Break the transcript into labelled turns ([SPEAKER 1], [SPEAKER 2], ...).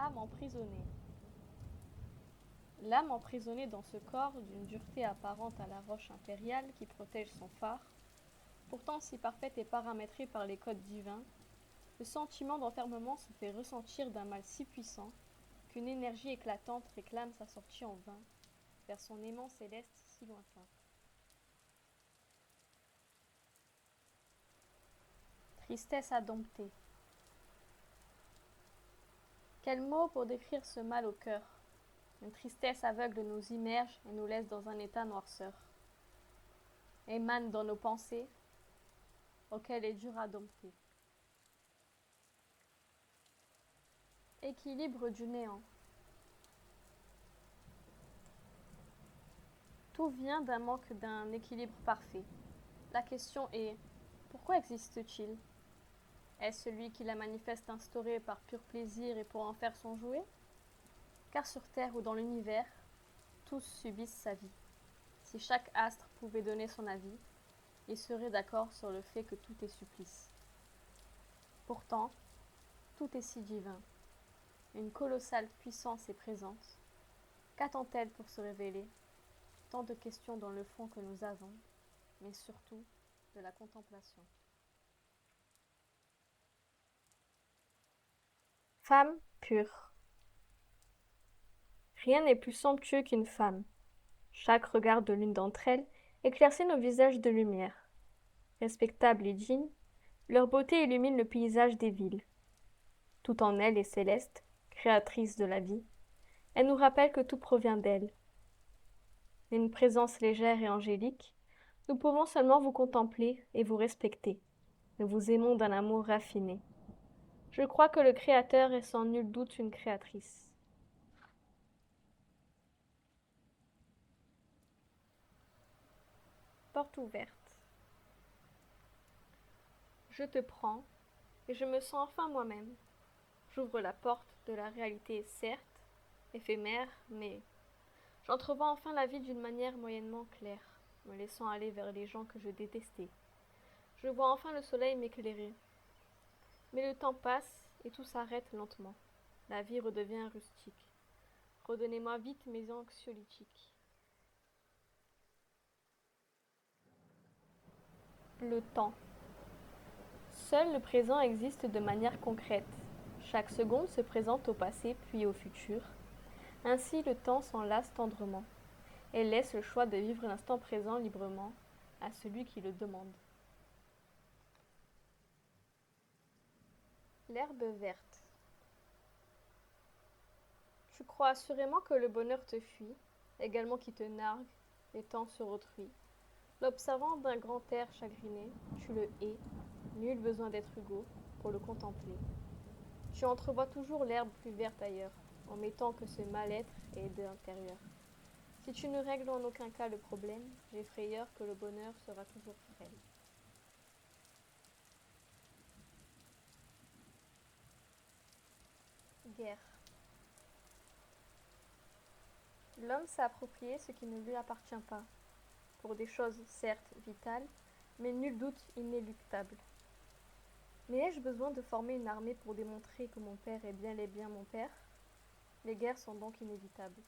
[SPEAKER 1] Âme emprisonnée. L'âme emprisonnée dans ce corps, d'une dureté apparente à la roche impériale qui protège son phare, pourtant si parfaite et paramétrée par les codes divins, le sentiment d'enfermement se fait ressentir d'un mal si puissant qu'une énergie éclatante réclame sa sortie en vain vers son aimant céleste si lointain. Tristesse à dompter. Quel mot pour décrire ce mal au cœur. Une tristesse aveugle nous immerge et nous laisse dans un état noirceur. Émane dans nos pensées, auquel est dur à dompter. Équilibre du néant. Tout vient d'un manque d'un équilibre parfait. La question est, pourquoi existe-t-il? Est-ce celui qui la manifeste instaurée par pur plaisir et pour en faire son jouet? Car sur Terre ou dans l'univers, tous subissent sa vie. Si chaque astre pouvait donner son avis, il serait d'accord sur le fait que tout est supplice. Pourtant, tout est si divin. Une colossale puissance est présente. Qu'attend-elle pour se révéler? Tant de questions dans le fond que nous avons, mais surtout de la contemplation. Femme pure. Rien n'est plus somptueux qu'une femme. Chaque regard de l'une d'entre elles éclaircit nos visages de lumière. Respectables et dignes, leur beauté illumine le paysage des villes. Tout en elle est céleste, créatrice de la vie. Elle nous rappelle que tout provient d'elle. D'une présence légère et angélique, nous pouvons seulement vous contempler et vous respecter. Nous vous aimons d'un amour raffiné. Je crois que le Créateur est sans nul doute une créatrice. Porte ouverte. Je te prends, et je me sens enfin moi-même. J'ouvre la porte de la réalité, certes, éphémère, mais j'entrevois enfin la vie d'une manière moyennement claire, me laissant aller vers les gens que je détestais. Je vois enfin le soleil m'éclairer. Mais le temps passe et tout s'arrête lentement. La vie redevient rustique. Redonnez-moi vite mes anxiolytiques. Le temps. Seul le présent existe de manière concrète. Chaque seconde se présente au passé puis au futur. Ainsi le temps s'enlace tendrement et laisse le choix de vivre l'instant présent librement à celui qui le demande. L'herbe verte. Tu crois assurément que le bonheur te fuit, également qui te nargue, étend sur autrui. L'observant d'un grand air chagriné, tu le hais, nul besoin d'être Hugo pour le contempler. Tu entrevois toujours l'herbe plus verte ailleurs, en mettant que ce mal-être est de l'intérieur. Si tu ne règles en aucun cas le problème, j'ai frayeur que le bonheur sera toujours frêle. Guerre. L'homme s'est approprié ce qui ne lui appartient pas, pour des choses certes vitales, mais nul doute inéluctables. Mais ai-je besoin de former une armée pour démontrer que mon père est bien mon père? Les guerres sont donc inévitables.